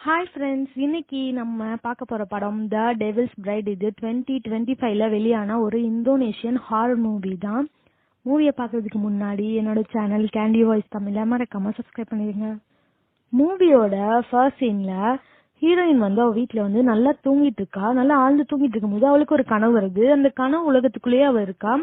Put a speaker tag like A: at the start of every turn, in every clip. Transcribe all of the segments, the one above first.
A: Hi friends, இன்னைக்கு நம்ம பார்க்க போற படம் த டெவில்ஸ் பிரைட். இது 2025ல வெளியான ஒரு இந்தோனேஷியன் ஹாரர் மூவி தான். மூவியை பார்க்கறதுக்கு முன்னாடி என்னோட சேனல் கேண்டி வாய்ஸ் தமிழ மறக்காம சப்ஸ்கிரைப் பண்ணிடுங்க. மூவியோட ஃபர்ஸ்ட் சீன்ல ஹீரோயின் வந்து அவ வீட்டுல வந்து நல்லா தூங்கிட்டு இருக்கா. நல்லா ஆழ்ந்து தூங்கிட்டு இருக்கும்போது அவளுக்கு ஒரு கனவு வருது. அந்த கனவு உலகத்துக்குள்ளேயே அவ இருக்கா.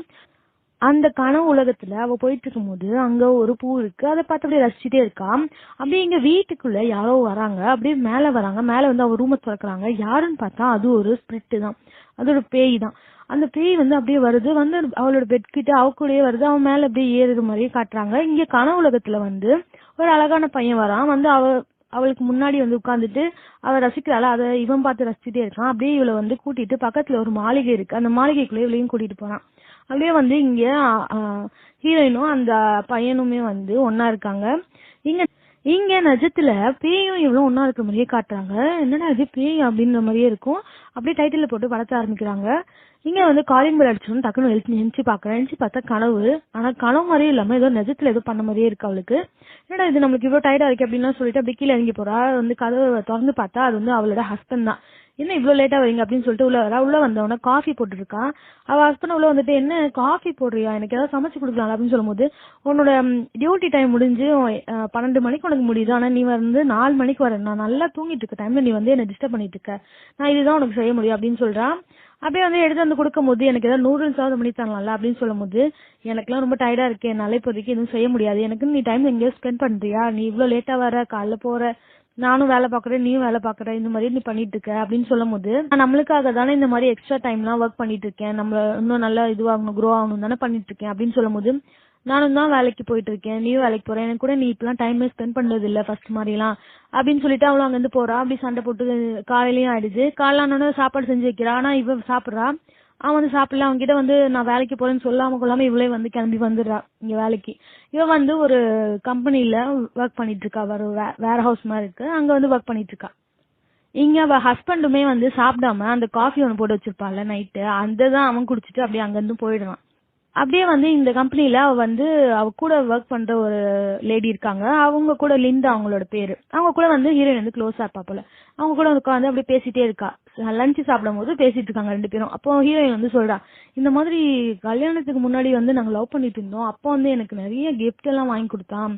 A: அந்த கனவு உலகத்துல அவ போயிட்டு இருக்கும்போது அங்க ஒரு பூ இருக்கு. அதை பார்த்து அப்படியே ரசிச்சுட்டே இருக்கா. அப்படியே எங்க வீட்டுக்குள்ள யாரோ வராங்க. அப்படியே மேல வராங்க. மேல வந்து அவ ரூமை திறக்கிறாங்க. யாருன்னு பார்த்தா அது ஒரு ஸ்பிரிட் தான். அது ஒரு பேய் தான். அந்த பேய் வந்து அப்படியே வருது. வந்து அவளோட பெட் கிட்ட அவ கூடயே வருது. அவன் மேல அப்படியே ஏறுற மாதிரியே காட்டுறாங்க. இங்க கனவு உலகத்துல வந்து ஒரு அழகான பையன் வரான். வந்து அவளுக்கு முன்னாடி வந்து உட்காந்துட்டு அவ ரசிக்கிறாள். அதை இவன் பார்த்து ரசிச்சுட்டே இருக்கான். அப்படியே இவளை வந்து கூட்டிட்டு பக்கத்துல ஒரு மாளிகை இருக்கு. அந்த மாளிகைக்குள்ளே இவளையும் கூட்டிட்டு போறான். அப்படியே வந்து இங்க ஹீரோயினும் அந்த பையனுமே வந்து ஒன்னா இருக்காங்க. இங்க இங்க நிஜத்துல பேயும் இவ்வளவு ஒன்னா இருக்கிற மாதிரியே காட்டுறாங்க. என்னடா இது பேய் அப்படின்ற மாதிரியே இருக்கும். அப்படியே டைட்டில் போட்டு வளர்த்த ஆரம்பிக்கிறாங்க. இங்க வந்து காலிங் பெல் அடிச்சோன்னு டக்குன்னு எழுச்சி பாக்குறேன். எழுச்சி பார்த்தா கனவு. ஆனா கனவு மாதிரியே இல்லாம ஏதோ நிஜத்துல ஏதோ பண்ண மாதிரியே இருக்கு அவளுக்கு. என்னடா இது நம்மளுக்கு இவ்வளவு டயர்டா இருக்கு அப்படின்னு சொல்லிட்டு அப்படியே கீழே இறங்கி போறா. வந்து கதவை திறந்து பார்த்தா அது வந்து அவளோட ஹஸ்பண்ட் தான். என்ன இவ்வளவு லேட்டா வரீங்க அப்படின்னு சொல்லிட்டு உள்ள வரா. உள்ள வந்தவன காஃபி போட்டு இருக்கா. அவ ஹஸ்பண்ட் உள்ள வந்துட்டு என்ன காஃபி போடுறியா, எனக்கு ஏதாவது சமைச்சு கொடுக்கலாம் அப்படின்னு சொல்லும் போது, உன்னோட டியூட்டி டைம் முடிஞ்சு 12 மணிக்கு உனக்கு முடியுது. ஆனா நீ வந்து 4 மணிக்கு வர. நான் நல்லா தூங்கிட்டு இருக்க டைம்ல நீ வந்து என்ன டிஸ்டர்ப் பண்ணிட்டு இருக்க. நான் இதுதான் உனக்கு செய்ய முடியும் அப்படின்னு சொல்றான். அப்படியே வந்து எடுத்து வந்து கொடுக்கும் போது எனக்கு ஏதாவது நூடுல்ஸாவது பண்ணி தரலாம்ல அப்படின்னு சொல்லும் போது, எனக்குலாம் ரொம்ப டயர்டா இருக்கு, என்னால இப்போதைக்கு எதுவும் செய்ய முடியாது. எனக்கு நீ டைம் எங்கேயோ ஸ்பெண்ட் பண்றியா, நீ இவ்வளவு லேட்டா வர, காலைல போற, நானும் வேலை பாக்குறேன், நீயும் வேலை பாக்குற, இந்த மாதிரி நீ பண்ணிட்டு இருக்க அப்படின்னு சொல்லும் போது, நான் நம்மளுக்காக தானே இந்த மாதிரி எக்ஸ்ட்ரா டைம் எல்லாம் ஒர்க் பண்ணிட்டு இருக்கேன், நம்ம இன்னும் நல்லா இதுவாகணும், க்ரோ ஆகணும் தானே பண்ணிட்டு இருக்கேன் அப்படின்னு சொல்லும் போது, நானும் தான் வேலைக்கு போயிட்டு இருக்கேன், நீயும் வேலைக்கு போறேன், எனக்கு கூட நீ இப்பெல்லாம் டைமே ஸ்பெண்ட் பண்றது இல்ல ஃபர்ஸ்ட் மாதிரி எல்லாம் அப்படின்னு சொல்லிட்டு அவளும் அங்க இருந்து போறா. அப்படி சண்டை போட்டு காலையிலயும் ஆயிடுச்சு. காலைல ஆனோட சாப்பாடு செஞ்சு வைக்கிறா. ஆனா இவ சாப்பிடுறா. அவன் வந்து சாப்பிடல. அவங்க கிட்ட வந்து நான் வேலைக்கு போறேன்னு சொல்லாம கொள்ளாம இவளே வந்து கிளம்பி வந்துடுறா இங்க வேலைக்கு. இவ வந்து ஒரு கம்பெனில ஒர்க் பண்ணிட்டு இருக்கா. ஒரு வேர் ஹவுஸ் மாதிரி இருக்கு. அங்க வந்து ஒர்க் பண்ணிட்டு இருக்கா. இங்க அவ ஹஸ்பண்டுமே வந்து சாப்பிடாம அந்த காஃபி ஒன்று போட்டு வச்சிருப்பாள்ல நைட்டு, அந்த தான் அவன் குடிச்சிட்டு அப்படியே அங்க இருந்து போயிடுறான். அப்படியே வந்து இந்த கம்பெனில அவ வந்து அவ கூட ஒர்க் பண்ற ஒரு லேடி இருக்காங்க. அவங்க கூட லிண்டா அவங்களோட பேரு. அவங்க கூட வந்து ஹீரோயின் வந்து க்ளோஸா இருப்பா போல. அவங்க கூட உட்காந்து அப்படியே பேசிட்டே இருக்கா. லஞ்ச் சாப்பிடும் போது பேசிட்டு இருக்காங்க ரெண்டு பேரும். அப்போ ஹீரோயின் வந்து சொல்றா, இந்த மாதிரி கல்யாணத்துக்கு முன்னாடி வந்து நாங்க லவ் பண்ணிட்டு இருந்தோம். அப்போ வந்து எனக்கு நிறைய கிஃப்ட் எல்லாம் வாங்கி கொடுத்தான்,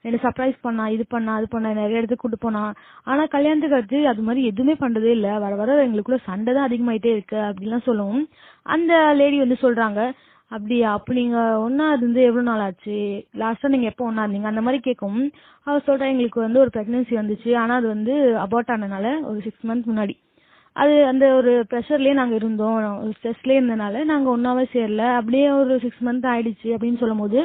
A: என்ன சர்ப்ரைஸ் பண்ணா, இது பண்ணா அது பண்ணா, நிறைய இடத்துக்கு கூட்டு போனா. ஆனா கல்யாணத்துக்கு அடுத்து அது மாதிரி எதுவுமே பண்றதே இல்ல, வர வர எங்களுக்குள்ள சண்டை தான் அதிகமாயிட்டே இருக்கு அப்படின்லாம் சொல்லவும் அந்த லேடி வந்து சொல்றாங்க, அப்படியா, அப்ப நீங்க ஒன்னா இருந்து எவ்வளவு நாள் ஆச்சு, லாஸ்டா நீங்க எப்போ ஒன்னா இருந்தீங்க அந்த மாதிரி கேட்கும். அவ சொல்றா, எங்களுக்கு வந்து ஒரு பிரெக்னன்சி வந்துச்சு. ஆனா அது வந்து அபார்ட் ஆனதுனால ஒரு 6 மந்த்ஸ் முன்னாடி. அது அந்த ஒரு ப்ரெஷர்லயே நாங்க இருந்தோம், ஸ்ட்ரெஸ்லயே இருந்தனால நாங்க ஒன்னாவே சேரல. அப்படியே ஒரு 6 மந்த் ஆயிடுச்சு அப்படின்னு சொல்லும் போது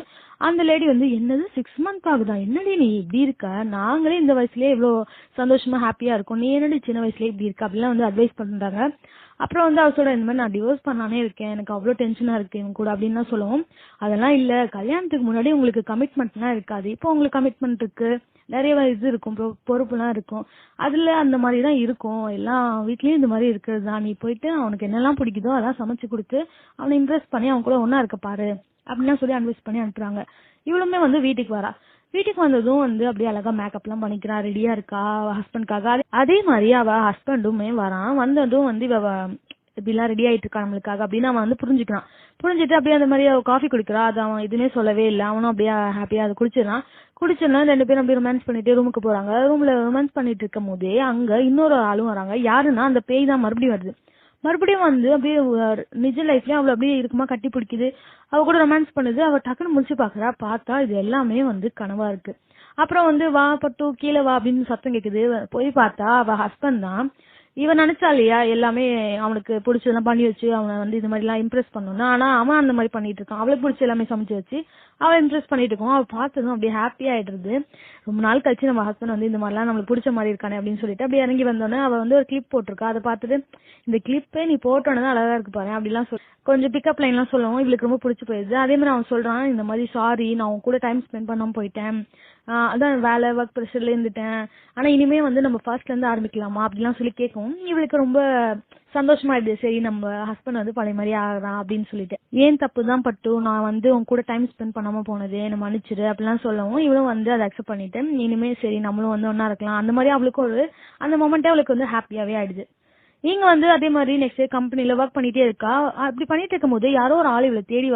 A: அந்த லேடி வந்து, என்னது 6 மந்த் ஆகுதா, என்னடி நீ இப்படி இருக்க, நாங்களே இந்த வயசுலயே இவ்வளவு சந்தோஷமா ஹாப்பியா இருக்கோம், நீ என்னடி சின்ன வயசுலயே இப்படி இருக்க அப்படிலாம் வந்து அட்வைஸ் பண்றாங்க. அப்புறம் வந்து அவ சொல்ற, இந்த மாதிரி நான் டிவோர்ஸ் பண்ணானே இருக்கேன், எனக்கு அவ்வளவு டென்ஷனா இருக்கு இவங்க கூட அப்படின்னு சொல்லுவோம். அதெல்லாம் இல்ல, கல்யாணத்துக்கு முன்னாடி உங்களுக்கு கமிட்மெண்ட்லாம் இருக்காது, இப்போ உங்களுக்கு கமிட்மெண்ட் இருக்கு, நிறைய இது இருக்கும், பொறுப்புலாம் இருக்கும், அதுல அந்த மாதிரி தான் இருக்கும், எல்லா வீட்லயும் இந்த மாதிரி இருக்கிறது தான். நீ போயிட்டு அவனுக்கு என்னெல்லாம் பிடிக்குதோ அதான் சமைச்சு கொடுத்து அவனை இம்ப்ரெஸ் பண்ணி அவன் கூட ஒன்னா இருக்க பாரு அப்படின்னா சொல்லி அட்வைஸ் பண்ணி அனுப்புறாங்க. இவளுமே வந்து வீட்டுக்கு வரா. வீட்டுக்கு வந்ததும் வந்து அப்படியே அழகா மேக்கப் எல்லாம் பண்ணிக்கிறா, ரெடியா இருக்கா ஹஸ்பண்ட்காக. அதே மாதிரி அவ ஹஸ்பண்டுமே வரான். வந்ததும் வந்து இவ இப்படிலாம் ரெடி ஆயிட்டு இருக்கா நம்மளுக்காக அப்படின்னு அவன் வந்து புரிஞ்சுக்கிறான். புரிஞ்சுட்டு அப்படியே அந்த மாதிரி அவ காஃபி குடிக்கிறா. அது அவன் எதுவுமே சொல்லவே இல்லை. அவனும் அப்படியே ஹாப்பியா அதை குடிச்சிடனா ரெண்டு பேரும் அப்படியே ரொமான்ஸ் பண்ணிட்டு ரூமுக்கு போறாங்க. ரூம்ல ரொமான்ஸ் பண்ணிட்டு இருக்கும் போதே அங்க இன்னொரு ஆளும் வராங்க. யாருன்னா அந்த பேய் தான் மறுபடியும் வருது. மறுபடியும் வந்து அப்படியே நிஜ லைஃப்லயும் அவளை அப்படியே இருக்குமா கட்டி பிடிக்குது, அவ கூட ரொமான்ஸ் பண்ணுது. அவ டக்குன்னு முடிச்சு பாக்குறா. பார்த்தா இது எல்லாமே வந்து கனவா இருக்கு. அப்புறம் வந்து வா பட்டு கீழே வா அப்படின்னு சத்தம் கேக்குது. போய் பார்த்தா அவ ஹஸ்பண்ட் தான். இவன் நினைச்சா இல்லையா எல்லாமே அவனுக்கு பிடிச்சதெல்லாம் பண்ணி வச்சு அவனை வந்து இது மாதிரி எல்லாம் இம்ப்ரெஸ் பண்ணணும்னா, ஆனா அவன் அந்த மாதிரி பண்ணிட்டு இருக்கான். அவளுக்கு பிடிச்ச எல்லாமே சமைச்சு வச்சு அவன் இம்ப்ரெஸ் பண்ணிட்டு இருக்கான். அவ பார்த்ததும் அப்படியே ஹாப்பி ஆயிடுறது. ரொம்ப நாள் கழிச்சு நம்ம ஹஸ்பண்ட் வந்து இந்த மாதிரிலாம் நம்மளுக்கு பிடிச்ச மாதிரி இருக்கானே அப்படின்னு சொல்லிட்டு அப்படியே இறங்கி வந்தோடனே அவ வந்து ஒரு கிளிப் போட்டிருக்கா. அதை பார்த்துட்டு, இந்த கிளிப்பே நீ போட்டோன்னு தான் அழகா இருக்கு பாரு அப்படிலாம் கொஞ்சம் பிக்கப் லைன் எல்லாம் சொல்லவும் இவளுக்கு ரொம்ப பிடிச்சி போயிடுது. அதே மாதிரி அவன் சொல்றான், இந்த மாதிரி சாரி, நான் உன் கூட டைம் ஸ்பெண்ட் பண்ணாம போயிட்டேன், அதான் வேலை ஒர்க் ப்ரெஷர்ல இருந்துட்டேன், ஆனா இனிமே வந்து நம்ம ஃபர்ஸ்ட்ல இருந்து ஆரம்பிக்கலாமா அப்படிலாம் சொல்லி கேட்கும். இவளுக்கு ரொம்ப சந்தோஷமா இது சரி நம்ம ஹஸ்பண்ட் வந்து பழைய மாதிரி ஆகுறான் அப்படின்னு சொல்லிட்டு ஏன் தப்பு தான் பட்டு நான் வந்து உன் கூட டைம் ஸ்பெண்ட் பண்ணாம போனது என்ன மன்னிச்சிரு அப்படிலாம் சொல்லவும் இவளும் வந்து அதை அக்செப்ட் பண்ணிட்டு இனிமே சரி நம்மளும் வந்து ஒன்னா இருக்கலாம் அந்த மாதிரி அவளுக்கு ஒரு அந்த மொமெண்டே அவளுக்கு வந்து ஹாப்பியாவே ஆயிடுது. இங்க வந்து அதே மாதிரி நெக்ஸ்ட் கம்பெனில ஒர்க் பண்ணிட்டே இருக்கா. அப்படி பண்ணிட்டு இருக்கும் போது யாரோ ஒரு ஆள் இவளை தேடி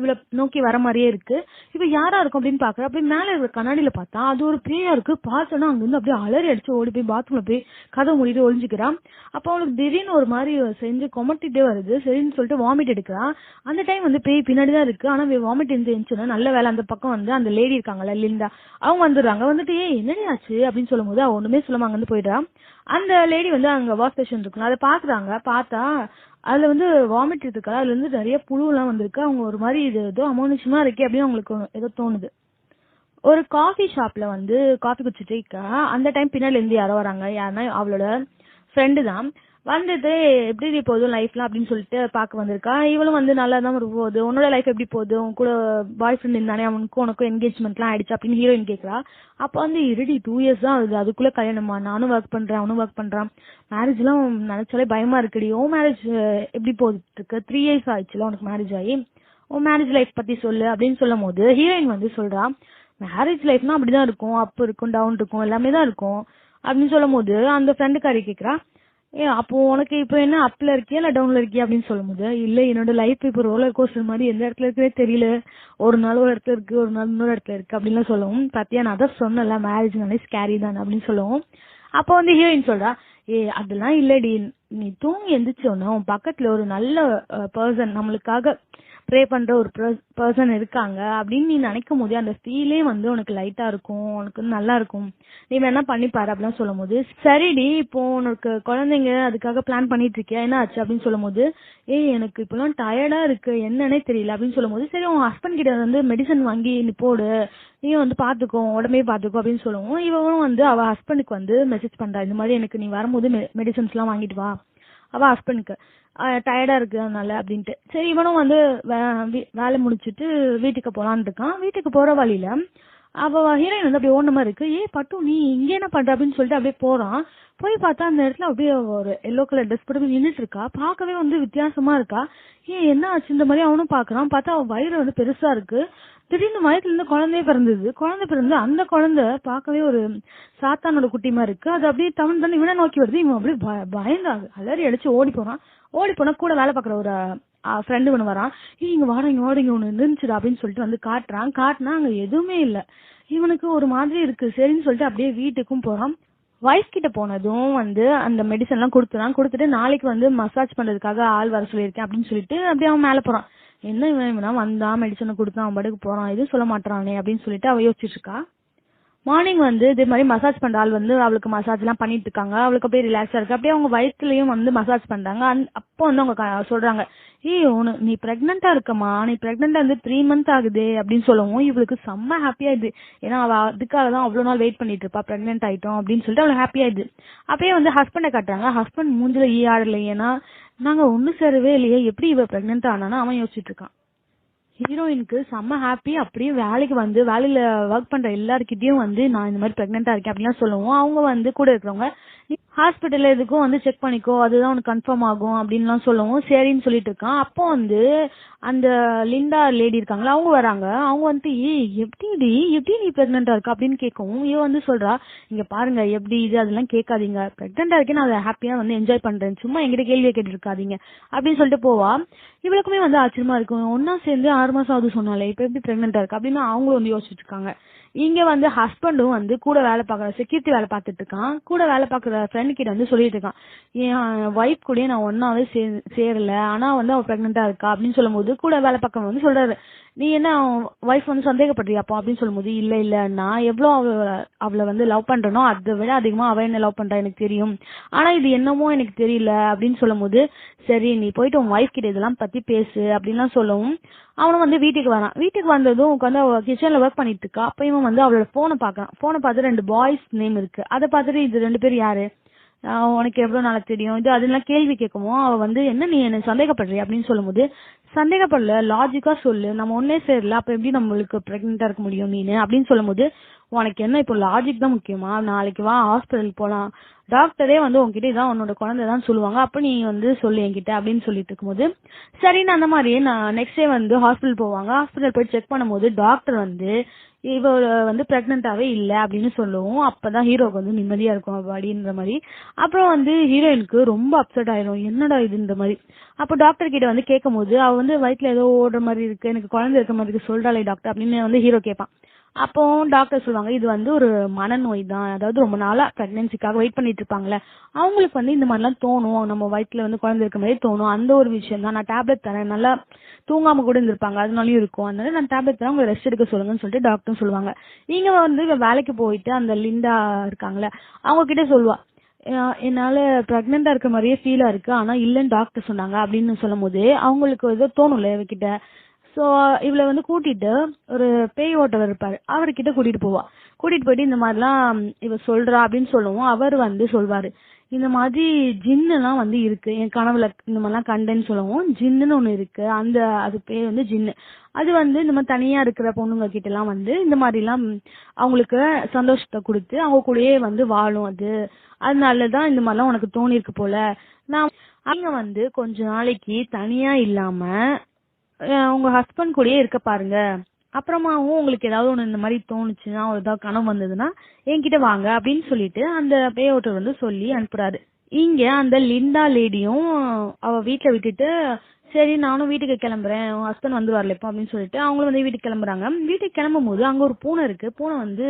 A: இவளை நோக்கி வர மாதிரியே இருக்கு. இப்ப யாரா இருக்கும் அப்படின்னு பாக்குற அப்படி மேல இருக்கிற கண்ணாடியில பார்த்தா அது ஒரு பேயா இருக்கு. பார்த்தோன்னா அங்க இருந்து அப்படியே அலறி அடிச்சு ஓடி போய் பாத்ரூம்ல போய் கதவு மூடிட்டு ஒளிஞ்சுக்கிறான். அப்ப அவளுக்கு திடீர்னு ஒரு மாதிரி செஞ்சு கொமட்டிட்டே வருது. சரின்னு சொல்லிட்டு வாமிட் எடுக்கிறா. அந்த டைம் வந்து பேய் பின்னாடிதான் இருக்கு. ஆனா வாமிட் இருந்துச்சுன்னா நல்ல வேலை அந்த பக்கம் வந்து அந்த லேடி இருக்காங்கல்ல லிண்டா அவங்க வந்துடுறாங்க. வந்துட்டு என்னடி ஆச்சு அப்படின்னு சொல்லும் போது அவ ஒண்ணுமே சொல்லாம அங்க இருந்து போயிடுறா. அந்த லேடி வந்து அங்க வாஷ் ஸ்டேஷன் இருக்கணும் அதை பாக்குறாங்க. பார்த்தா அதுல வந்து வாமிட் இருக்கா. அதுல இருந்து நிறைய புழு எல்லாம் வந்திருக்கு. அவங்க ஒரு மாதிரி இது ஏதோ அமானுஷமா இருக்கே அப்படின்னு அவங்களுக்கு ஏதோ தோணுது. ஒரு காஃபி ஷாப்ல வந்து காஃபி குடிச்சிட்டு இருக்கா. அந்த டைம் பின்னாடி இருந்து யாரோ வராங்க. யாருன்னா அவளோட ஃப்ரெண்டு தான். வந்துட்டு எப்படி போகுது லைஃப்லாம் அப்படின்னு சொல்லிட்டு பார்க்க வந்திருக்கா. இவளும் வந்து நல்லா தான் போகுது. உன்னோட லைஃப் எப்படி போகுது, உன் கூட பாய் ஃப்ரெண்ட் இருந்தானே அவனுக்கும் உனக்கும் என்கேஜ்மெண்ட்லாம் ஆயிடுச்சு அப்படின்னு ஹீரோயின் கேட்கறா. அப்ப வந்து இருடி 2 years தான் ஆகுது அதுக்குள்ள கல்யாணமா, நானும் ஒர்க் பண்றேன் அவனும் ஒர்க் பண்றான், மேரேஜ் எல்லாம் நினைச்சாலே பயமா இருக்குடி. உன் மேரேஜ் எப்படி போயிட்டு இருக்கு, 3 years ஆயிடுச்சுல உனக்கு மேரேஜ் ஆகி, உன் மேரேஜ் லைஃப் பத்தி சொல்லு அப்படின்னு சொல்லும் போது ஹீரோயின் வந்து சொல்றா மேரேஜ் லைஃப்னா அப்படிதான் இருக்கும், அப் இருக்கும் டவுன் இருக்கும் எல்லாமே தான் இருக்கும் அப்படின்னு சொல்லும் போது அந்த ஃப்ரெண்டுக்காரி கேட்கறா அப்போ உனக்கு இப்போ என்ன அப்ல இருக்கியா இல்ல டவுன்ல இருக்கியா அப்படின்னு சொல்லும் போது இல்ல என்னோட லைஃப் இப்போ ரோலர் கோஸ்டர் மாதிரி எந்த இடத்துல இருக்கவே தெரியல, ஒரு நாள் ஒரு இடத்துல இருக்கு ஒரு நாள் இன்னொரு இடத்துல இருக்கு அப்படின்னு சொல்லவும் பாத்தியா நான் அதான் சொன்னல மேரேஜ்னாலே ஸ்கேரி தான் அப்படின்னு சொல்லவும் அப்போ வந்து ஹீரோயின் சொல்றா அதெல்லாம் இல்லடி, நீ தூங்கி எந்திரிச்சோன்னா உன் பக்கத்துல ஒரு நல்ல பர்சன் நம்மளுக்காக ப்ரே பண்ற ஒரு பர்சன் இருக்காங்க அப்படின்னு நீ நினைக்கும் போதே அந்த ஃபீலே வந்து உனக்கு லைட்டா இருக்கும், உனக்கு நல்லா இருக்கும், நீ வேணா பண்ணிப்பாரு அப்படின்னு சொல்லும் போது சரிடி இப்போ உனக்கு குழந்தைங்க அதுக்காக பிளான் பண்ணிட்டு இருக்கியா என்ன ஆச்சு அப்படின்னு சொல்லும் போது எனக்கு இப்பெல்லாம் டயர்டா இருக்கு என்னன்னே தெரியல அப்படின்னு சொல்லும் போது சரி உன் ஹஸ்பண்ட் கிட்ட வந்து மெடிசன் வாங்கி நீ போடு, நீ வந்து பாத்துக்கோ உடம்பே பாத்துக்கோ அப்படின்னு சொல்லுவோம். இவனும் வந்து அவ ஹஸ்பண்டுக்கு வந்து மெசேஜ் பண்றா இந்த மாதிரி எனக்கு நீ வரும்போது மெடிசன்ஸ் எல்லாம் வாங்கிட்டு வா, அவ ஹஸ்பண்டுக்கு டயர்டா இருக்கு அதனால அப்படின்ட்டு. சரி இவனும் வந்து வேலை முடிச்சிட்டு வீட்டுக்கு போலான்னு இருக்கான். வீட்டுக்கு போற வழியில அவ ஹீரோயின் வந்து அப்படியே ஓடுன மாதிரி இருக்கு. பட்டு நீ இங்க என்ன பண்ற அப்படின்னு சொல்லிட்டு அப்படியே போறான். போய் பார்த்தா அந்த இடத்துல அப்படியே ஒரு எல்லோ கலர் ட்ரெஸ் போட்டு நின்றுட்டு இருக்கா. பார்க்கவே வந்து வித்தியாசமா இருக்கா. என்ன ஆச்சு இந்த மாதிரி அவனும் பாக்குறான். பார்த்தா அவன் வயிறு வந்து பெருசா இருக்கு. திடீர்னு வயிற்றுல இருந்து குழந்தையே பிறந்தது. குழந்தை பிறந்து அந்த குழந்தை பார்க்கவே ஒரு சாத்தானோட குட்டி மாதிரி இருக்கு. அது அப்படியே தமிழ் தண்ணி இவனை நோக்கி வருது. இவன் அப்படியே பயந்தாங்க அலறி அடிச்சு ஓடி போறான். ஓடி போனா கூட வேலை பாக்குற ஒரு ஃப்ரெண்டு ஒண்ணு வரான். இங்க வாடங்க ஒண்ணு இருந்துச்சுடா அப்படின்னு சொல்லிட்டு வந்து காட்டுறான். காட்டினா அங்க எதுவுமே இல்ல. இவனுக்கு ஒரு மாதிரி இருக்கு. சரின்னு சொல்லிட்டு அப்படியே வீட்டுக்கும் போறான். வைஃப் கிட்ட போனதும் வந்து அந்த மெடிசன் எல்லாம் கொடுத்துட்டு நாளைக்கு வந்து மசாஜ் பண்றதுக்காக ஆள் வர சொல்லியிருக்கேன் அப்படின்னு சொல்லிட்டு அப்படியே அவன் மேல போறான். என்ன இவன் வந்தான் மெடிசனை கொடுத்தான் அவன் படுக்கு போறான் எதுவும் சொல்ல மாட்டானே அப்படின்னு சொல்லிட்டு அவ யோசிச்சுட்டு இருக்கா. மார்னிங் வந்து இதே மாதிரி மசாஜ் பண்ற ஆள் வந்து அவளுக்கு மசாஜ் எல்லாம் பண்ணிட்டு இருக்காங்க. அவளுக்கு அப்படியே ரிலாக்ஸா இருக்கு. அப்படியே அவங்க வயிற்றுலயும் வந்து மசாஜ் பண்றாங்க. அப்போ வந்து அவங்க சொல்றாங்க நீ பிரெக்னெண்டா இருக்கமா, நீ பிரெக்னெண்டா வந்து 3 months ஆகுது அப்படின்னு சொல்லவும் இவளுக்கு செம்ம ஹாப்பியா இது. ஏன்னா அவ அதுக்காக தான் அவ்வளவு நாள் வெயிட் பண்ணிட்டு இருப்பா பிரெக்னென்ட் ஆயிட்டோம் அப்படின்னு சொல்லிட்டு அவளுக்கு ஹாப்பியா இது. அப்படியே வந்து ஹஸ்பண்டை காட்டுறாங்க. ஹஸ்பண்ட் மூஞ்சில ஆடல. ஏன்னா நாங்க ஒண்ணு சேரவே இல்லையே எப்படி இவ பிரெக்னென்ட் ஆனான்னு அவன் யோசிச்சுட்டு இருக்கான். ஹீரோயினுக்கு செம்ம ஹாப்பி. அப்படியே வேலைக்கு வந்து வேலையில ஒர்க் பண்ற எல்லாருக்கிட்டையும் வந்து நான் இந்த மாதிரி பிரெக்னெண்டா இருக்கேன் அப்படின்லாம் சொல்லுவோம். அவங்க வந்து கூட இருக்கிறவங்க ஹாஸ்பிட்டல்ல எதுக்கும் வந்து செக் பண்ணிக்கோ அதுதான் உனக்கு கன்ஃபார்ம் ஆகும் அப்படின்லாம் சொல்லுவோம். சரின்னு சொல்லிட்டு இருக்கான். அப்போ வந்து அந்த லிண்டா லேடி இருக்காங்களா அவங்க வராங்க. அவங்க வந்து எப்படி நீ பிரெக்னெண்டா இருக்க அப்படின்னு கேட்கவும் இவ வந்து சொல்றா இங்க பாருங்க எப்படி இது அதெல்லாம் கேட்காதீங்க, பிரெக்னெண்டா இருக்கேன் நான் அதை ஹாப்பியா வந்து என்ஜாய் பண்றேன், சும்மா எங்கிட்ட கேள்வியை கேட்டு இருக்காதீங்க அப்படின்னு சொல்லிட்டு போவா. இவளுக்குமே வந்து ஆச்சரியமா இருக்கும். ஒன்னா சேர்ந்து 6 மாசம் ஆகுது சொன்னாலே இப்ப எப்படி பிரெக்னெண்டா இருக்கு அப்படின்னு அவங்களும் வந்து யோசிச்சுட்டு இருக்காங்க. இங்க வந்து ஹஸ்பண்டும் வந்து கூட வேலை பாக்குற செக்யூரிட்டி வேலை பார்த்துட்டு இருக்கான். கூட வேலை பாக்குற ஃப்ரெண்ட் கிட்ட வந்து சொல்லிட்டு இருக்கான் என் ஒய்ஃப் கூட நான் ஒன்னாவே சேரல ஆனா வந்து அவ பிரெக்னெண்டா இருக்கா அப்படின்னு சொல்லும் போது கூட வேலை பார்க்க வந்து சொல்றாரு நீ என்ன ஒய்ஃப் வந்து சந்தேகப்படுறியாப்பா அப்படின்னு சொல்லும் போது இல்ல நான் எவ்வளவு அவளை வந்து லவ் பண்றனோ அதை விட அதிகமா அவ என்ன லவ் பண்றா எனக்கு தெரியும், ஆனா இது என்னமோ எனக்கு தெரியல அப்படின்னு சொல்லும் போது சரி நீ போயிட்டு உன் ஒய்ஃப் கிட்ட இதெல்லாம் பத்தி பேசு அப்படின்லாம் சொல்லவும் அவனும் வந்து வீட்டுக்கு வரான். வீட்டுக்கு வந்ததும் உட்காந்து கிச்சன்ல ஒர்க் பண்ணிட்டு இருக்கா. அப்ப இவன் வந்து அவளோட போனை பாக்குறான். போனை பார்த்து 2 பாய்ஸ் நேம் இருக்கு. அதை பார்த்துட்டு இது 2 பேர் யாரு, உனக்கு எவ்வளவு நாளா தெரியும் இது அதெல்லாம் கேள்வி கேட்கவும் அவ வந்து என்ன நீ என்ன சந்தேகப்படுறிய அப்படின்னு சொல்லும் போது சந்தேகப்படல லாஜிக்கா சொல்லு, நம்ம ஒன்னே சேரல அப்ப எப்படி நம்மளுக்கு பிரெக்னெண்டா இருக்க முடியும் நீனு அப்படின்னு சொல்லும் போது உனக்கு என்ன இப்போ லாஜிக் தான் முக்கியமா, நாளைக்கு வா ஹாஸ்பிட்டல் போலாம் டாக்டரே வந்து உன்கிட்ட இதான் உன்னோட குழந்தை தான் சொல்லுவாங்க, அப்ப நீ வந்து சொல்லு என்கிட்ட அப்படின்னு சொல்லிட்டு இருக்கும்போது சரின்னு அந்த மாதிரியே நான் நெக்ஸ்ட் டே வந்து ஹாஸ்பிட்டல் போவாங்க. ஹாஸ்பிட்டல் போய் செக் பண்ணும்போது டாக்டர் வந்து இவ வந்து பிரெக்னென்டாவே இல்ல அப்படின்னு சொல்லவும் அப்பதான் ஹீரோக்கு வந்து நிம்மதியா இருக்கும் அப்படின்ற மாதிரி. அப்புறம் வந்து ஹீரோயினுக்கு ரொம்ப அப்செட் ஆயிரும், என்னடா இதுன்ற மாதிரி. அப்போ டாக்டர் கிட்ட வந்து கேட்கும் போது அவ வந்து வயிற்றுல ஏதோ ஓடுற மாதிரி இருக்கு, எனக்கு குழந்தை இருக்க மாதிரி இருக்கு சொல்றாளே டாக்டர் அப்படின்னு வந்து ஹீரோ கேட்பான். அப்போ டாக்டர் சொல்லுவாங்க இது வந்து ஒரு மனநோய் தான், அதாவது ரொம்ப நாளா பிரெக்னன்சிக்காக வெயிட் பண்ணிட்டு இருப்பாங்கல்ல அவங்களுக்கு வந்து இந்த மாதிரிலாம் தோணும், நம்ம வயிற்றுல வந்து குழந்தை இருக்க மாதிரி தோணும், அந்த ஒரு விஷயம் தான். நான் டேப்லெட் தரேன், நல்லா தூங்காம கூட இருந்திருப்பாங்க அதனாலயும் இருக்கும், அதனால நான் டேப்லெட் தரேன் உங்களை ரெஸ்ட் எடுக்க சொல்லுங்கன்னு சொல்லிட்டு டாக்டரும் சொல்லுவாங்க. நீங்க வந்து வேலைக்கு போயிட்டு அந்த லிண்டா இருக்காங்களே அவங்க கிட்ட சொல்லுவா என்னால பிரெக்னெண்டா இருக்க மாதிரியே ஃபீலா இருக்கு, ஆனா இல்லன்னு டாக்டர் சொன்னாங்க அப்படின்னு சொல்லும் போது அவங்களுக்கு ஏதோ தோணும்ல இவகிட்ட. சோ இவளை வந்து கூட்டிட்டு ஒரு பேய் ஓட்டவர் இருப்பாரு அவர்கிட்ட கூட்டிட்டு போவா. கூட்டிட்டு போயிட்டு இந்த மாதிரிலாம் இவ சொல்றா அப்படின்னு சொல்லவும் அவர் வந்து சொல்வாரு இந்த மாதிரி ஜின்னு எல்லாம் வந்து இருக்கு என் கனவுல இந்த மாதிரிலாம் கண்டேன்னு சொல்லவும் ஜின்னுன்னு ஒண்ணு இருக்கு, அந்த அது பேர் வந்து ஜின்னு. அது வந்து இந்த மாதிரி தனியா இருக்கிற பொண்ணுங்க கிட்ட எல்லாம் வந்து இந்த மாதிரி எல்லாம் அவங்களுக்கு சந்தோஷத்தை கொடுத்து அவங்க கூடயே வந்து வாழும், அதனாலதான் இந்த மாதிரிலாம் உனக்கு தோணி இருக்கு போல. நான் அவங்க வந்து கொஞ்ச நாளைக்கு தனியா இல்லாம உங்க ஹஸ்பண்ட் கூடயே இருக்க பாருங்க, அப்புறமாவும் உங்களுக்கு ஏதாவது ஒண்ணு இந்த மாதிரி தோணுச்சுன்னா ஏதாவது கனவு வந்ததுன்னா என்கிட்ட வாங்க அப்படின்னு சொல்லிட்டு அந்த பேயோட்டர் வந்து சொல்லி அனுப்புறாரு. இங்க அந்த லிண்டா லேடியும் அவ வீட்டுல விட்டுட்டு சரி நானும் வீட்டுக்கு கிளம்புறேன் உன் ஹஸ்பண்ட் வந்துருவார்ல இப்போ அப்படின்னு சொல்லிட்டு அவங்களும் வந்து வீட்டுக்கு கிளம்புறாங்க. வீட்டுக்கு கிளம்பும் போது அங்க ஒரு பூனை இருக்கு, பூனை வந்து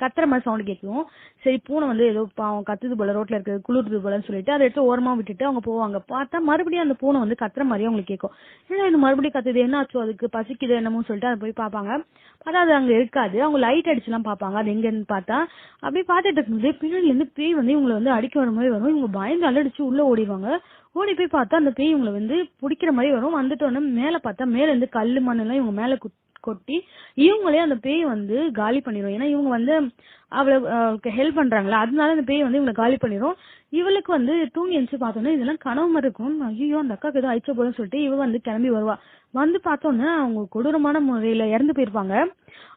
A: கத்துற மாதிரி சவுண்ட் கேட்கும். சரி பூனை வந்து ஏதோ பாவம் கத்துது போல ரோட்ல இருக்கு குளிர்றது போலன்னு சொல்லிட்டு அதை எடுத்து ஓரமா விட்டுட்டு அவங்க போவாங்க. பார்த்தா மறுபடியும் அந்த பூனை வந்து கத்துற மாதிரியே அவங்களுக்கு கேட்கும். ஏன்னா இது மறுபடியும் கத்துது என்ன ஆச்சோ அதுக்கு பசிக்குது என்னமோ சொல்லிட்டு அதை போய் பார்ப்பாங்க. பார்த்தா அது அங்க இருக்காது. அவங்க லைட் அடிச்சு எல்லாம் பார்ப்பாங்க அது எங்கன்னு பார்த்தா. அப்படியே பார்த்துட்டு இருக்கும்போது பின்னாடில இருந்து பேய் வந்து இவங்களை வந்து அடிக்க வர மாதிரி வரும். இவங்க பயந்து அலடிச்சு உள்ள ஓடிடுவாங்க. ஓடி போய் பார்த்தா அந்த பேய் இவங்களை வந்து பிடிக்கிற மாதிரி வரும். வந்துட்டோன்னு மேல பார்த்தா மேல இருந்து கல்லு மண்ணு எல்லாம் இவங்க மேல கொட்டி இவங்களே அந்த பேய் வந்து காலி பண்ணிடும். ஏன்னா இவங்க வந்து அவளுக்கு ஹெல்ப் பண்றாங்களா அதனால அந்த பேய் வந்து இவங்களை காலி பண்ணிடும். இவளுக்கு வந்து தூங்கி எழுந்து பார்த்தோன்னா இதெல்லாம் கனவு மாதிரி இருக்கும். ஐயோ அந்த அக்காக்கு ஏதோ அழிச்ச போதுன்னு சொல்லிட்டு இவ வந்து கிளம்பி வருவா. வந்து பார்த்தோன்னா அவங்க கொடூரமான முறையில இறந்து போயிருப்பாங்க.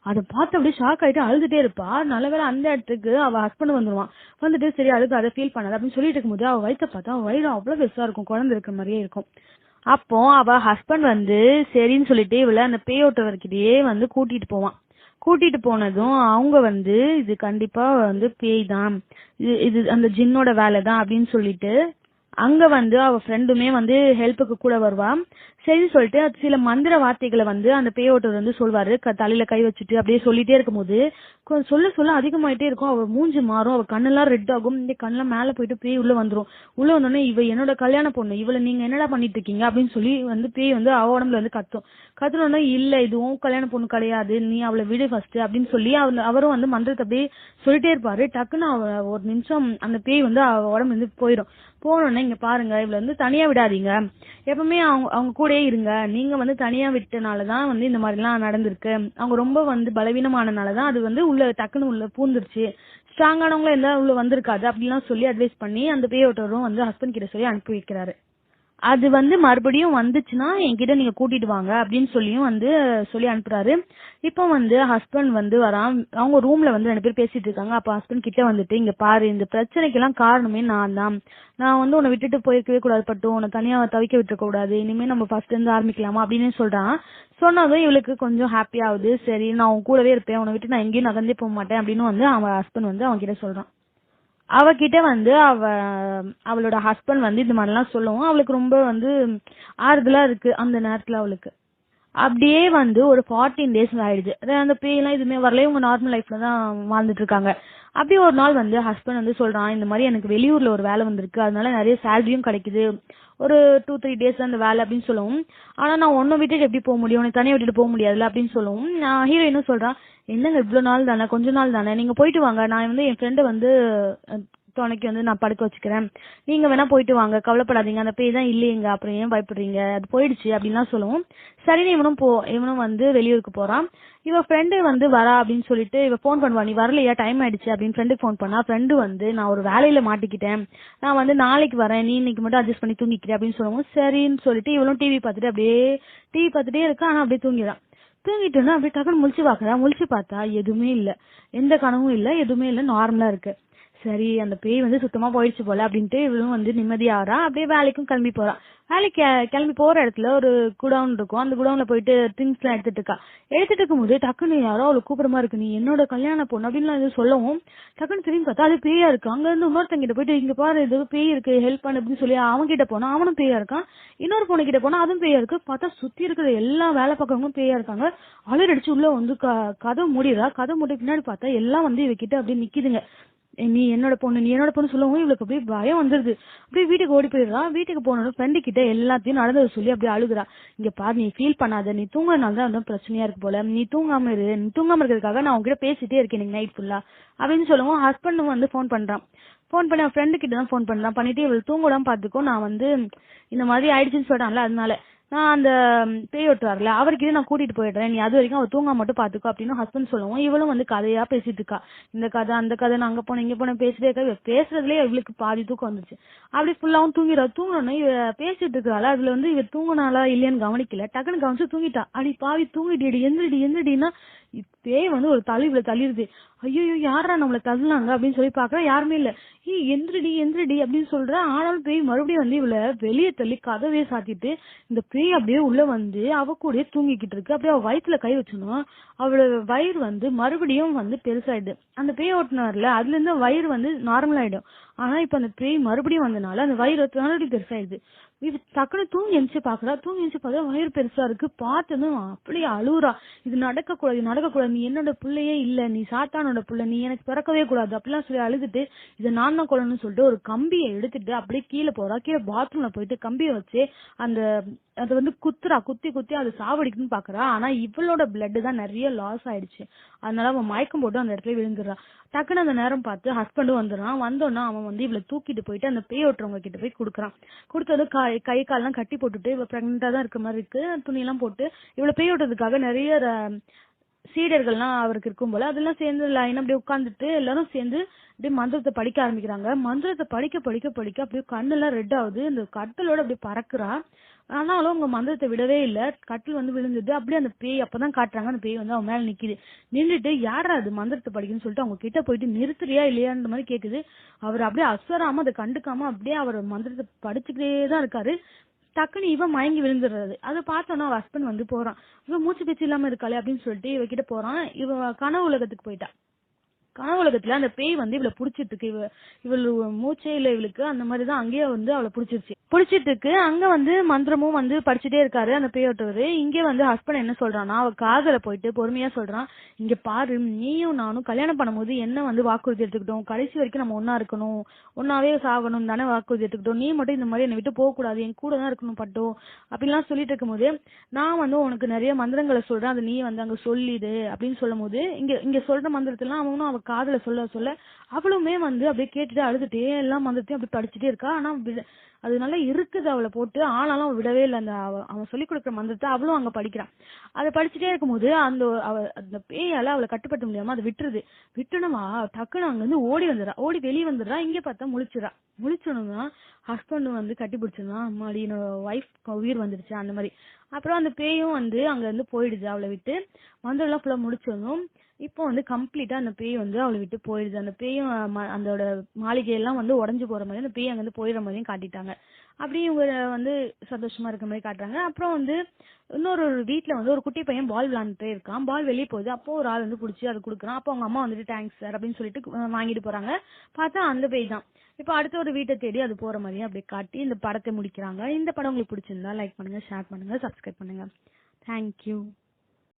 A: அதை பார்த்து அப்படியே ஷாக் ஆயிட்டு அழுதுட்டே இருப்பா. நல்லவேளை அந்த இடத்துக்கு அவ ஹஸ்பண்ட் வந்துருவான். வந்துட்டு சரி அதுக்கு அதை ஃபீல் பண்ணாது அப்படின்னு சொல்லிட்டு இருக்கும்போது அவ வயிற்ற பார்த்தா அவ வயிறு அவ்வளவு பெருசா இருக்கும், குழந்தை இருக்கிற மாதிரியே இருக்கும். அப்போ அவ ஹஸ்பண்ட் வந்து சரின்னு சொல்லிட்டு இவள அந்த பேயோட்டவர்கிட்டயே வந்து கூட்டிட்டு போவான். கூட்டிட்டு போனதும் அவங்க வந்து இது கண்டிப்பா வந்து பேய் தான், இது அந்த ஜின்னோட வேலை தான் அப்படின்னு சொல்லிட்டு அங்க வந்து அவ ஃப்ரெண்டுமே வந்து ஹெல்ப்புக்கு கூட வருவா. சரி சொல்லிட்டு சில மந்திர வார்த்தைகளை வந்து அந்த பேயோட்டர் வந்து சொல்வாரு. தலையில கை வச்சுட்டு அப்படியே சொல்லிட்டே இருக்கும்போது சொல்ல சொல்ல அதிகமாயிட்டே இருக்கும். அவ மூஞ்சி மாறும், அவ கண்ணெல்லாம் ரெட் ஆகும், இந்த கண்ணெல்லாம் மேல போயிட்டு பேய் உள்ள வந்துரும். உள்ள வந்தோடனே இவ என்னோட கல்யாண பொண்ணு, இவளை நீங்க என்னடா பண்ணிட்டு இருக்கீங்க அப்படின்னு சொல்லி வந்து பேய் வந்து அவ உடம்புல வந்து கத்துனோடனே இல்ல இதுவும் கல்யாண பொண்ணு கிடையாது, நீ அவளை விடு ஃபர்ஸ்ட் அப்படின்னு சொல்லி அவரும் வந்து மந்திரத்தை அப்படியே சொல்லிட்டே இருப்பாரு. டக்குன்னு அவ ஒரு நிமிஷம் அந்த பேய் வந்து அவ உடம்பு வந்து போயிடும். போனோடனே இங்க பாருங்க இவளை வந்து தனியா விடாதீங்க, எப்பவுமே அவங்க கூடயே இருங்க, நீங்க வந்து தனியா விட்டனாலதான் வந்து இந்த மாதிரி எல்லாம் நடந்திருக்கு, அவங்க ரொம்ப வந்து பலவீனமானனாலதான் அது வந்து உள்ள டக்குன்னு உள்ள பூந்துருச்சு, ஸ்ட்ராங்கானவங்களும் இருந்தா உள்ள வந்திருக்காது அப்படிலாம் சொல்லி அட்வைஸ் பண்ணி அந்த பேயோட்டரும் வந்து ஹஸ்பண்ட் கிட்ட சொல்லி அனுப்பி வைக்கிறாரு. அது வந்து மறுபடியும் வந்துச்சுன்னா என்கிட்ட நீங்க கூட்டிட்டு வாங்க அப்படின்னு சொல்லியும் வந்து சொல்லி அனுப்புறாரு. இப்போ வந்து ஹஸ்பண்ட் வந்து வரான். அவங்க ரூம்ல வந்து 2 பேர் பேசிட்டு இருக்காங்க. அப்ப ஹஸ்பண்ட் கிட்ட வந்துட்டு இங்க பாரு இந்த பிரச்சனைக்கெல்லாம் காரணமே நான் தான், நான் வந்து உன்னை விட்டுட்டு போயிருக்கவே கூடாது, பட்டு உன்னை தனியா தவிக்க விட்டுருக்க கூடாது, இனிமே நம்ம ஃபர்ஸ்ட் இருந்து ஆரம்பிக்கலாமா அப்படின்னு சொல்றான். சொன்னதும் இவளுக்கு கொஞ்சம் ஹாப்பி ஆகுது. சரி நான் உன் கூடவே இருப்பேன், உன்னை விட்டு நான் எங்கேயும் நகர்ந்தே போக மாட்டேன் அப்படின்னு வந்து அவன் ஹஸ்பண்ட் வந்து அவன் கிட்ட சொல்றான். அவகிட்ட வந்து அவளோட ஹஸ்பண்ட் வந்து இந்த மாதிரிலாம் சொல்லவும் அவளுக்கு ரொம்ப வந்து ஆறுதலா இருக்கு அந்த நேரத்துல அவளுக்கு. அப்படியே வந்து ஒரு 14 days ஆயிடுது. அந்த பேயெல்லாம் எதுவுமே வரல, இவங்க நார்மல் லைஃப்ல தான் வாழ்ந்துட்டு இருக்காங்க. அப்படியே ஒரு நாள் வந்து ஹஸ்பண்ட் வந்து சொல்றான் இந்த மாதிரி எனக்கு வெளியூர்ல ஒரு வேலை வந்திருக்கு, அதனால நிறைய சேலரியும் கிடைக்குது, ஒரு 2-3 days அந்த வேலை அப்படின்னு சொல்லவும், ஆனா நான் உன்னை விட்டுட்டு எப்படி போக முடியும், உன்னை தனியா விட்டுட்டு போக முடியாதுல்ல அப்படின்னு சொல்லவும் ஹீரோயினும் சொல்றான் என்னங்க இவ்வளவு நாள் தானே, கொஞ்ச நாள் தானே, நீங்க போயிட்டு வாங்க, நான் வந்து என் ஃப்ரெண்டை வந்து துணைக்கு வந்து நான் படுக்க வச்சுக்கிறேன், நீங்க வேணா போயிட்டு வாங்க, கவலைப்படாதீங்க, அந்த பேய் தான் இல்லையங்க, அப்புறம் ஏன் பயப்படுறீங்க, அது போயிடுச்சு அப்படின்லாம் சொல்லவும் சரின்னு இவனும் வந்து வெளியூருக்கு போறான். இவ ஃப்ரெண்டு வந்து வரா அப்படின்னு சொல்லிட்டு இவ போன் பண்ணுவா, நீ வரலையா டைம் ஆயிடுச்சு அப்படின்னு ஃப்ரெண்டுக்கு போன் பண்ணா. ஃப்ரெண்டு வந்து நான் ஒரு வேலையில மாட்டிக்கிட்டேன், நான் வந்து நாளைக்கு வரேன், நீ இன்னைக்கு மட்டும் அட்ஜஸ்ட் பண்ணி தூங்கிக்கிறேன் அப்படின்னு சொல்லவும் சரின்னு சொல்லிட்டு இவளும் டிவி பார்த்துட்டே இருக்கா. ஆனா அப்படியே தூங்கிடான். தூங்கிட்டோன்னா அப்படியே டக்குன்னு முழிச்சு பாக்குறா. முழிச்சு பார்த்தா எதுவுமே இல்ல, எந்த கனவும் இல்ல, எதுவுமே இல்ல, நார்மலா இருக்கு. சரி அந்த பேய் வந்து சுத்தமா போயிடுச்சு போல அப்படின்ட்டு இவளும் வந்து நிம்மதியாகிறா. அப்படியே வேலைக்கும் கிளம்பி போறா. வேலைக்கு கிளம்பி போற இடத்துல ஒரு குடவுன் இருக்கும். அந்த குடவுன்ல போயிட்டு திங்ஸ் எல்லாம் எடுத்துட்டு இருக்கா. எடுத்துட்டு இருக்கும்போது டக்குன்னு யாரோ அவளை கூப்பிடுற மாதிரி இருக்கு. நீ என்னோட கல்யாண பொண்ணு அப்படின்னு எதுவும் சொல்லவும் டக்குன்னு திரும்பி பார்த்தா அது பேயா இருக்கு. அங்க இருந்து இன்னொருத்தங்கிட்ட போயிட்டு இங்க பாரு இது பேய் இருக்கு ஹெல்ப் பண்ணு அப்படின்னு சொல்லி அவன் கிட்ட போனா அவனும் பேயா இருக்கான். இன்னொரு பொண்ணு கிட்ட போனா அதுவும் பேயா இருக்கு. பார்த்தா சுத்தி இருக்கிற எல்லா வேலை பார்க்கறவங்களும் பேயா இருக்காங்க. அலர் அடிச்சு உள்ள வந்து கதவு மூடிடுறா. கதவு மூடி பின்னாடி பார்த்தா எல்லாம் வந்து இவகிட்ட அப்படியே நிக்குதுங்க. நீ என்னோட பொண்ணு சொல்லவும் இவளுக்கு அப்படியே பயம் வந்துருது. அப்படியே வீட்டுக்கு ஓடி போயிடுறா. வீட்டுக்கு போனோட ஃப்ரெண்டு கிட்ட எல்லாத்தையும் நடந்ததை சொல்லி அப்படியே அழுகுறா. இங்க பாரு நீ ஃபீல் பண்ணாத, நீ தூங்குறதுனால தான் பிரச்சனையா இருக்கு போல, நீ தூங்காம இருக்கிறதுக்காக நான் உங்ககிட்ட பேசிட்டே இருக்கேன் இன்னைக்கு நைட் ஃபுல்லா அப்படின்னு சொல்லவும் ஹஸ்பண்டும் வந்து ஃபோன் பண்றான். ஃபோன் பண்ணி அவன் ஃப்ரெண்டு கிட்ட தான் ஃபோன் பண்றான். பண்ணிட்டு இவள் தூங்கலாம் பாத்துக்கோ, நான் வந்து இந்த மாதிரி ஆயிடுச்சுன்னு சொல்றான்ல, அதனால நான் அந்த பேய் ஓட்டுவார்ல அவருக்கு நான் கூட்டிட்டு போயிடுறேன், நீ அது வரைக்கும் அவ தூங்க மட்டும் பாத்துக்கோ அப்படின்னு ஹஸ்பண்ட் சொல்லவும் இவளும் வந்து கதையா பேசிட்டு இருக்கா. இந்த கதை அந்த கதை, நான் அங்க போனேன் இங்க போனேன் பேசிட்டே இருக்கா. பேசுறதுலயே இவளுக்கு பாதி தூக்கம் வந்துருச்சு. அப்படி ஃபுல்லாவும் தூங்கிடா. தூங்கணும்னா இவ பேசிட்டு இருக்கிறாள். அதுல வந்து இவ தூங்கினாலா இல்லையான்னு கவனிக்கல. டக்குன்னு கவனிச்சு தூங்கிட்டா. அடி பாவி தூங்கிட்டு எந்திரடினா பேய் வந்து ஒரு இவளை தள்ளிருது. ஐயோ யாரா நம்மள தள்ளினாங்க அப்படின்னு சொல்லி பாக்குறா. யாருமே இல்ல. எந்திரடி அப்படின்னு சொல்ற. ஆனாலும் பேய் மறுபடியும் வந்து இவளை வெளியே தள்ளி கதவே சாத்திட்டு இந்த பேய் அப்படியே உள்ள வந்து அவ கூடயே தூங்கிக்கிட்டு இருக்கு. அப்படியே அவ வயிற்றுல கை வச்சணும். அவளோட வயிறு வந்து மறுபடியும் வந்து பெருசாயிடுது. அந்த பேய் ஓட்டுனார்ல அதுல இருந்து வயிறு வந்து நார்மல் ஆயிடும். ஆனா இப்ப அந்த பேய் மறுபடியும் வந்தனால அந்த வயிறு மறுபடியும் பெருசாயிடுது. இது டக்குனு தூங்கி எந்திச்சு பாக்குறா. வயிறு பெருசா இருக்கு. பார்த்ததும் அப்படியே அழுகுறா. இது நடக்கக்கூடாது, நீ என்னோட பிள்ளையே இல்ல, நீ சாத்தானோட பிள்ளை, நீ எனக்கு பிறக்கவே கூடாது அப்படிலாம் சொல்லி அழுதுட்டு இதை நான் தான் கொள்ளணும்னு சொல்லிட்டு ஒரு கம்பியை எடுத்துட்டு அப்படியே கீழே போறா. கீழே பாத்ரூம்ல போயிட்டு கம்பியை வச்சு அந்த அது வந்து குத்தி அது சாவடிக்கணும்னு பாக்குறா. ஆனா இவளோட பிளட் தான் நிறைய லாஸ் ஆயிடுச்சு. அதனால அவன் மயக்கம் போட்டு அந்த இடத்துல விழுந்துடுறா. டக்குன்னு அந்த நேரம் பார்த்து ஹஸ்பண்டும் வந்துடுறான். வந்தோன்னா அவன் வந்து இவளை தூக்கிட்டு போயிட்டு அந்த பேய் ஓட்டுறவங்க கிட்ட போய் கொடுக்குறான். கொடுத்தது கை கால்லாம் கட்டி போட்டுட்டு இவ பிரெக்னெண்டா தான் இருக்க மாதிரி இருக்கு. துணியெல்லாம் போட்டு இவளை பேய் ஓட்டுறதுக்காக நிறைய சீடர்கள்லாம் அவருக்கு இருக்கும் போல அதெல்லாம் சேர்ந்து லைன் அப்படியே உட்கார்ந்துட்டு எல்லாரும் சேர்ந்து அப்படியே மந்திரத்தை படிக்க ஆரம்பிக்கிறாங்க. மந்திரத்தை படிக்க அப்படியே கண்ணெல்லாம் ரெட் ஆகுது. அந்த கட்டலோட அப்படியே பறக்குறா. ஆனாலும் அவங்க மந்திரத்தை விடவே இல்ல. கட்டில் வந்து விழுந்தது. அப்படியே அந்த பேய் அப்பதான் காட்டுறாங்க. அந்த பேய் வந்து அவன் மேல நிக்குது. நின்றுட்டு யாரா அது மந்திரத்தை படிக்கணும்னு சொல்லிட்டு அவங்க கிட்ட போயிட்டு நிறுத்துறியா இல்லையான்ற மாதிரி கேக்குது. அவர் அப்படியே அசராம அதை கண்டுக்காம அப்படியே அவர் மந்திரத்தை படிச்சுக்கிட்டே தான் இருக்காரு. டக்குன்னு இவன் மயங்கி விழுந்துடுறது. அதை பார்த்தோன்னா அவ ஹஸ்பண்ட் வந்து போறான். இவன் மூச்சு பேச்சு இல்லாம இருக்காளே அப்படின்னு சொல்லிட்டு இவகிட்ட போறான். இவ கனவு உலகத்துக்கு போயிட்டா. கனவு உலகத்துல அந்த பேய் வந்து இவளை புடிச்சிட்டு இருக்கு. இவள் மூச்சே இல்ல இவளுக்கு. அந்த மாதிரிதான் அங்கேயே வந்து அவளை புடிச்சிட்டு இருக்கு. அங்க வந்து மந்திரமும் வந்து படிச்சுட்டே இருக்காரு அந்த பேயோட்டவரு. இங்கே வந்து ஹஸ்பண்ட் என்ன சொல்றான்னா அவ காதல போயிட்டு பொறுமையா சொல்றான். இங்க பாரு, நீயும் நானும் கல்யாணம் பண்ணும்போது என்ன வந்து வாக்குறுதி எடுத்துக்கிட்டோம், கடைசி வரைக்கும் நம்ம ஒன்னா இருக்கணும், ஒன்னாவே சாகணும் தானே வாக்குறுதி எடுத்துக்கிட்டோம். நீ மட்டும் இந்த மாதிரி என்னை விட்டு போக கூடாது, என் கூட தான் இருக்கணும் பட்டோ அப்படின்லாம் சொல்லிட்டு இருக்கும்போது நான் வந்து உனக்கு நிறைய மந்திரங்களை சொல்றேன், அது நீ வந்து அங்க சொல்லிடு அப்படின்னு சொல்லும் போது இங்க சொல்ற மந்திரத்தெல்லாம் அவனும் அவ காதல சொல்ல அவளுமே வந்து அப்படியே கேட்டுட்டு அழுதுட்டே எல்லாம் மந்திரத்தையும் அப்படி படிச்சுட்டே இருக்கா. ஆனா அதனால இருக்குது அவளை போட்டு. ஆனாலும் அவ விடவே இல்லை. அந்த அவன் சொல்லிக் கொடுக்குற மந்திரத்தை அவளும் அங்க படிக்கிறான். அதை படிச்சுட்டே இருக்கும்போது அந்த பேயால அவளை கட்டுப்படுத்த முடியாம அதை விட்டுனவா டக்குன்னு அங்க இருந்து ஓடி வெளியே வந்துடுறா. இங்க பார்த்தா முழிச்சோன்னா ஹஸ்பண்ட் வந்து கட்டி பிடிச்சிருந்தான். அம்மாடி என்னோட ஒய்ஃப் உயிர் வந்துருச்சு அந்த மாதிரி. அப்புறம் அந்த பேயும் வந்து அங்க இருந்து போயிடுது அவளை விட்டு. மந்திரம் எல்லாம் ஃபுல்லா முடிச்சதும் இப்போ வந்து கம்ப்ளீட்டா அந்த பேய் வந்து அவளை விட்டு போயிடுது. அந்த பேயும் அதோட மாளிகையெல்லாம் வந்து உடஞ்சு போற மாதிரி அந்த பேய் அங்க இருந்து போயிடுற மாதிரியும் காட்டிட்டாங்க. அப்படியே இவங்க வந்து சந்தோஷமா இருக்க மாதிரி காட்டுறாங்க. அப்புறம் வந்து இன்னொரு வீட்டுல வந்து ஒரு குட்டி பையன் பால் விளையாண்டுட்டே இருக்கான். பால் வெளியே போகுது. அப்போ ஒரு ஆள் வந்து பிடிச்சி அதை கொடுக்குறான். அப்போ அவங்க அம்மா வந்துட்டு தேங்க்ஸ் சார் அப்படின்னு சொல்லிட்டு வாங்கிட்டு போறாங்க. பார்த்தா அந்த பேய் தான். இப்போ அடுத்த ஒரு வீட்டை தேடி அது போற மாதிரியும் அப்படியே காட்டி இந்த படத்தை முடிக்கிறாங்க. இந்த படம் உங்களுக்கு பிடிச்சிருந்தா லைக் பண்ணுங்க, ஷேர் பண்ணுங்க, சப்ஸ்கிரைப் பண்ணுங்க. தேங்க்யூ.